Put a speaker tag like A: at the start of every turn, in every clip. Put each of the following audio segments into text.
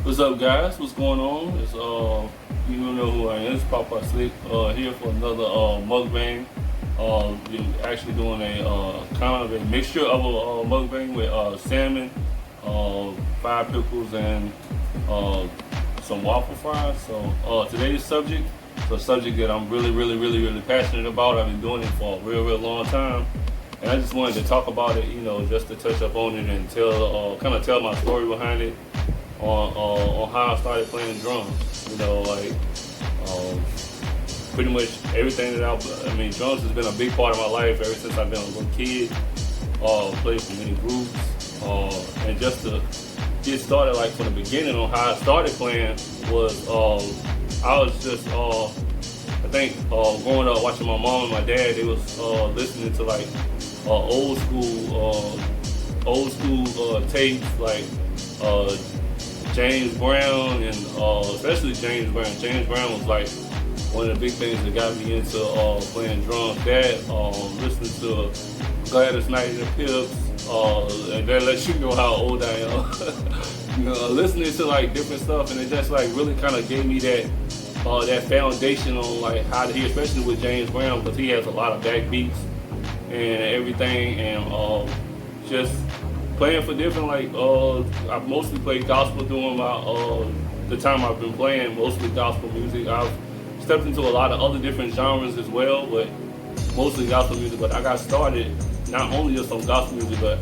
A: What's up, guys? What's going on? It's you don't know who I am. It's Papa Slick here for another mukbang. We're actually doing a kind of a mixture of a mukbang with salmon, fried pickles, and uh, some waffle fries. So today's subject is a subject that I'm really passionate about. I've been doing it for a real long time, and I just wanted to talk about it. Just to touch up on it and tell kind of tell my story behind it on how I started playing drums. Um, pretty much everything that I mean, drums has been a big part of my life ever since I've been a little kid. Played for many groups, and just to get started, like from the beginning on how I started playing was I was just I think growing up watching my mom and my dad. They was listening to like old school tapes like. James Brown and especially James Brown. James Brown was like one of the big things that got me into playing drums. That listening to Gladys Knight and the Pips, and that lets you know how old I am. Listening to like different stuff, and it just like really kind of gave me that foundation on like how to hear, especially with James Brown, because he has a lot of backbeats and everything, and just playing for different I've mostly played gospel during my the time I've been playing, mostly gospel music. I've stepped into a lot of other different genres as well, but mostly gospel music. But I got started not only just on gospel music, but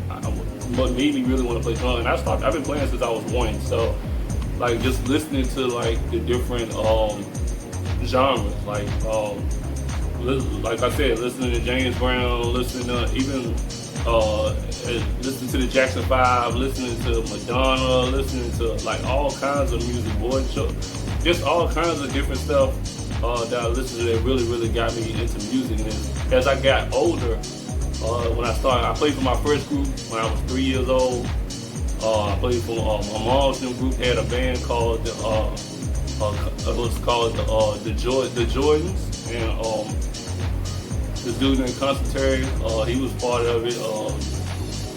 A: what made me really want to play drums. And I've been playing since I was 1. So like just listening to like the different genres, like I said, listening to James Brown, listening to even listening to the Jackson 5, listening to Madonna, listening to like all kinds of music, boy, just all kinds of different stuff that I listened to that really got me into music. And as I got older, when I played for my first group when I was 3 years old. I played for my mom's group had a band called it was called the Jordans, and this dude named Constantine, he was part of it.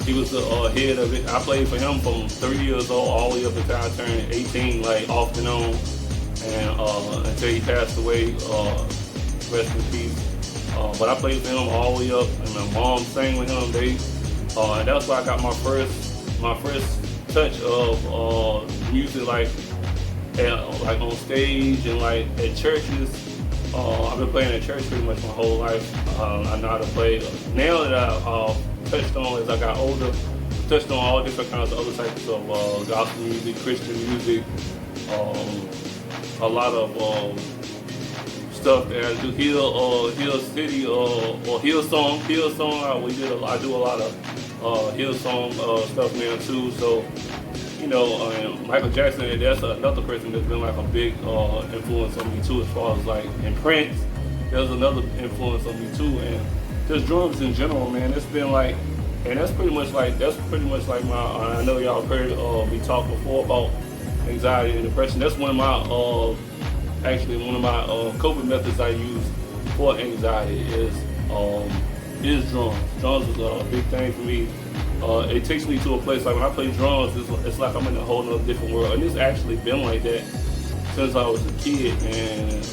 A: He was the head of it. I played for him from 3 years old all the way up until I turned 18, like off and on, and until he passed away. Rest in peace. But I played for him all the way up, and my mom sang with him. And that's why I got my first touch of music, like on stage and like at churches. I've been playing at church pretty much my whole life. I know how to play. Now that I touched on as I got older, touched on all different kinds of other types of gospel music, Christian music, a lot of stuff that I do. Hill City or Hillsong. I do a lot of Hillsong stuff now too. So. Michael Jackson, that's another person that's been like a big influence on me too, as far as like, and Prince, there's another influence on me too, and just drums in general, man. It's been like, and that's pretty much like my, I know y'all heard me talk before about anxiety and depression. That's one of my coping methods I use for anxiety is drums. Drums is a big thing for me. It takes me to a place like when I play drums, it's like I'm in a whole nother different world, and it's actually been like that since I was a kid. And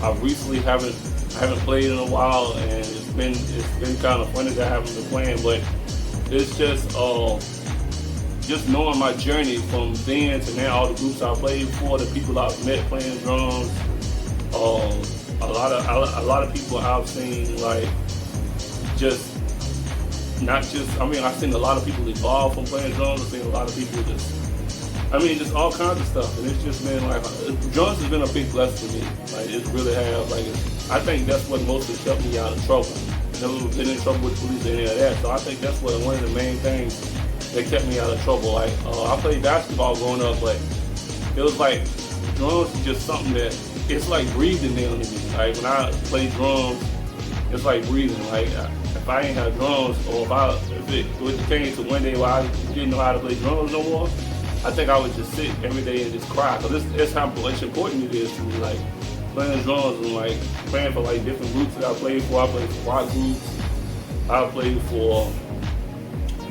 A: I recently haven't played in a while, and it's been kind of funny that I haven't been playing, but it's just knowing my journey from then to now, all the groups I played for, the people I've met playing drums, a lot of people I've seen like just. Not just, I've seen a lot of people evolve from playing drums. I've seen a lot of people just all kinds of stuff. And it's just been like, drums has been a big blessing to me. Like, it really has. Like, I think that's what mostly kept me out of trouble. Never been in trouble with police or any of that. So I think that's one of the main things that kept me out of trouble. Like, I played basketball growing up, but it was like, drums is just something that, it's like breathing now to me. Like, when I play drums, it's like breathing. Like, if I ain't have drums, or if it came to one day where I didn't know how to play drums no more, I think I would just sit every day and just cry. Cause it's how much important it is to me. Like playing drums and like playing for like different groups that I played for. I played for rock groups. I played for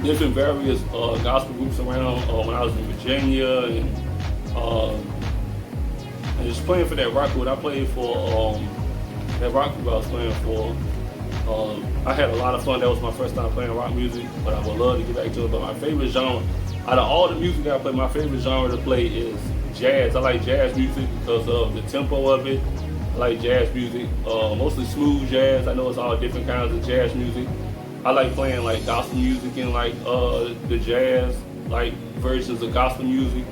A: different various gospel groups around when I was in Virginia, and And just playing for that rock group. I played for that rock group I was playing for. I had a lot of fun. That was my first time playing rock music, but I would love to get back to it. But my favorite genre, out of all the music I play, my favorite genre to play is jazz. I like jazz music because of the tempo of it. I like jazz music, mostly smooth jazz. I know it's all different kinds of jazz music. I like playing like gospel music and like the jazz, like versions of gospel music.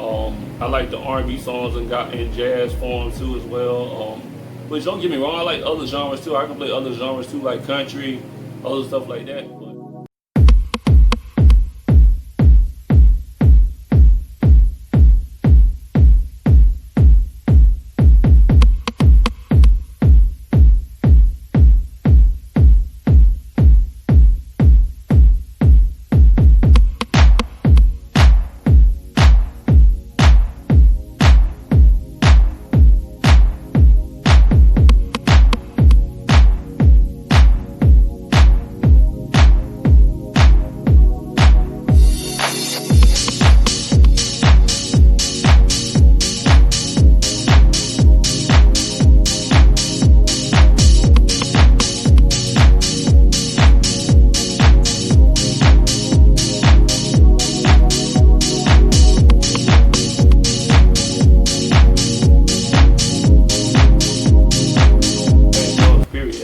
A: I like the R&B songs and jazz form too as well. But don't get me wrong, I like other genres too. I can play other genres too, like country, other stuff like that.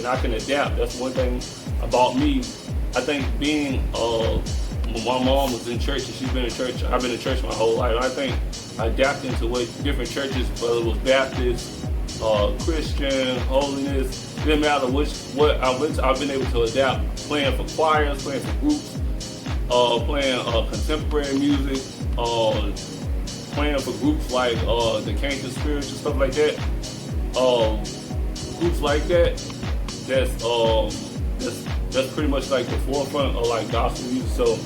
A: I can adapt. That's one thing about me. I think being, my mom was in church and she's been in church. I've been in church my whole life. I think adapting to what different churches, whether it was Baptist, Christian, holiness, it didn't matter what I went to, I've been able to adapt. Playing for choirs, playing for groups, playing contemporary music, playing for groups like the Cancer Spirits and stuff like that. Groups like that. That's pretty much like the forefront of like gospel music. So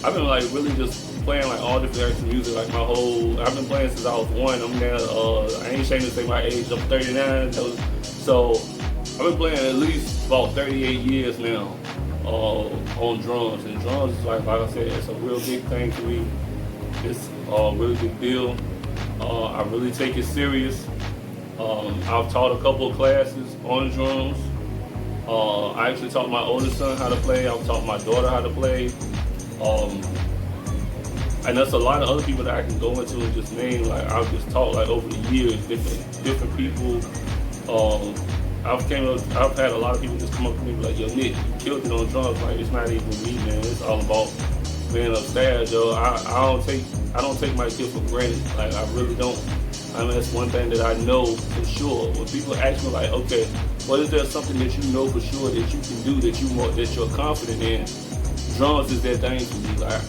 A: I've been like really just playing like all different types of music like I've been playing since I was 1. I'm now I ain't ashamed to say my age. I'm 39. So I've been playing at least about 38 years now on drums. And drums is like I said, it's a real big thing to me. It's a really big deal. I really take it serious. I've taught a couple of classes on drums. I actually taught my oldest son how to play. I've taught my daughter how to play. And there's a lot of other people that I can go into and just name. Like I've just taught like over the years, different people. I've had a lot of people just come up to me and be like, "Yo, Nick, you killed it on drums." Like it's not even me, man. It's all about being upstairs, yo. I don't take my gift for granted. Like I really don't. I mean, that's one thing that I know for sure. When people ask me like, okay, what is there something that you know for sure that you can do that you're confident in? Drums is that thing for me. Like,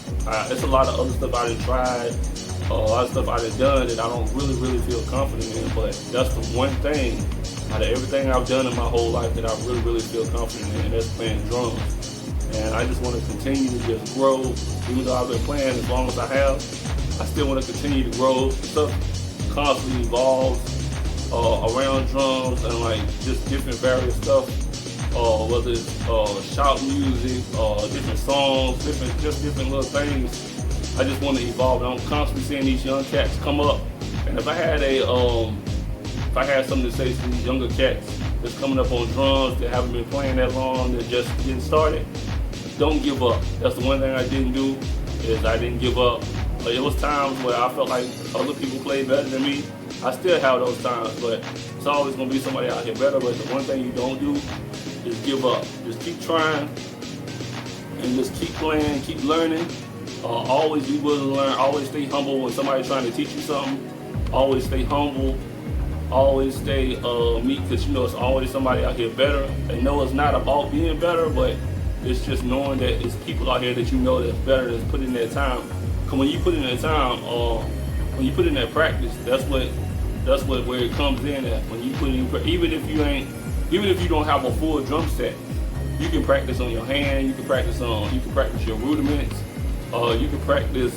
A: it's a lot of other stuff I done tried, a lot of stuff I done done that I don't really feel confident in. But that's the one thing out of everything I've done in my whole life that I really feel confident in, and that's playing drums. And I just want to continue to just grow. Even though I've been playing as long as I have, I still want to continue to grow. Stuff constantly evolves around drums and like just different various stuff, whether it's shout music, different songs, different little things. I just want to evolve. And I'm constantly seeing these young cats come up, and if I had something to say to these younger cats that's coming up on drums that haven't been playing that long, that just getting started, don't give up. That's the one thing I didn't do, is I didn't give up. It was times where I felt like other people played better than me. I still have those times, but it's always going to be somebody out here better. But the one thing you don't do is give up. Just keep trying and just keep playing, keep learning. Always be willing to learn. Always stay humble when somebody's trying to teach you something. Always stay humble. Always stay meek, because you know it's always somebody out here better. And know it's not about being better, but it's just knowing that it's people out here that you know that's better, that's putting their time. Because when you put in that time, when you put in that practice, that's where it comes in at. When you put in, even if you don't have a full drum set, you can practice on your hand. You can practice your rudiments. You can practice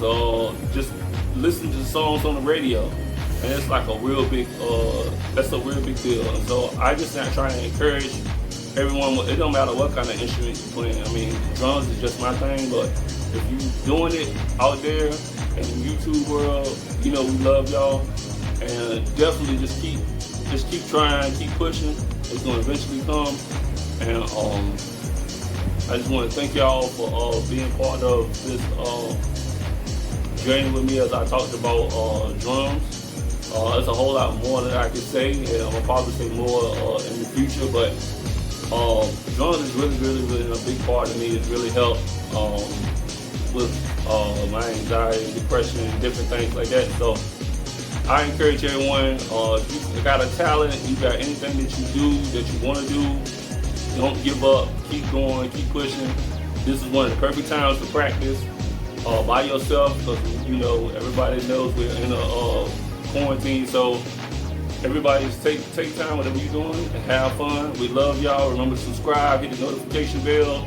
A: just listen to songs on the radio, and it's like a real big that's a real big deal. And so I just not trying to encourage everyone. It don't matter what kind of instrument you're playing. I mean, drums is just my thing, but if you doing it out there in the YouTube world. You know we love y'all, and definitely just keep trying, keep pushing. It's gonna eventually come, and I just want to thank y'all for being part of this journey with me as I talked about drums. There's a whole lot more that I could say, and I'm gonna probably say more in the future. But drums is really a big part of me. It's really helped with my anxiety, depression, different things like that. So I encourage everyone, if you got a talent, you got anything that you do that you want to do, don't give up, keep going, keep pushing. This is one of the perfect times to practice by yourself, because you know everybody knows we're in a quarantine. So everybody just take time, whatever you're doing, and have fun. We love y'all. Remember to subscribe, hit the notification bell,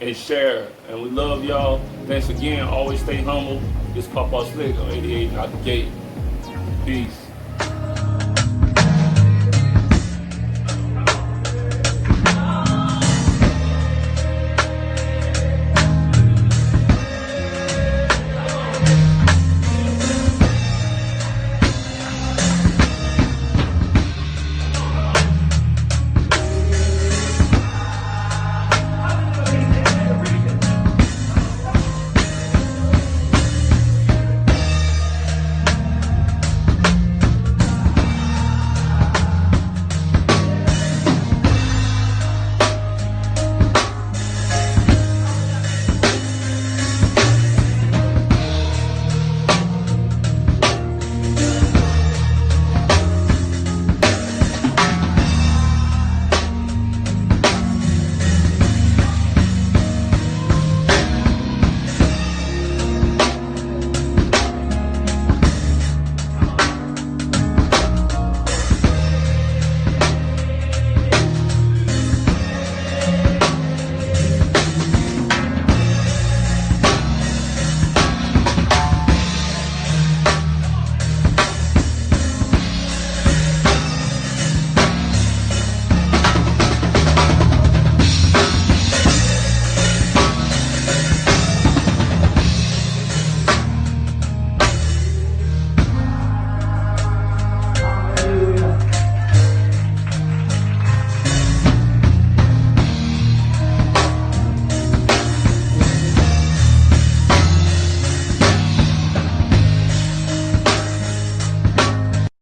A: and share. And we love y'all. Thanks again. Always stay humble. This Papa Slick on 88 out the gate. Peace.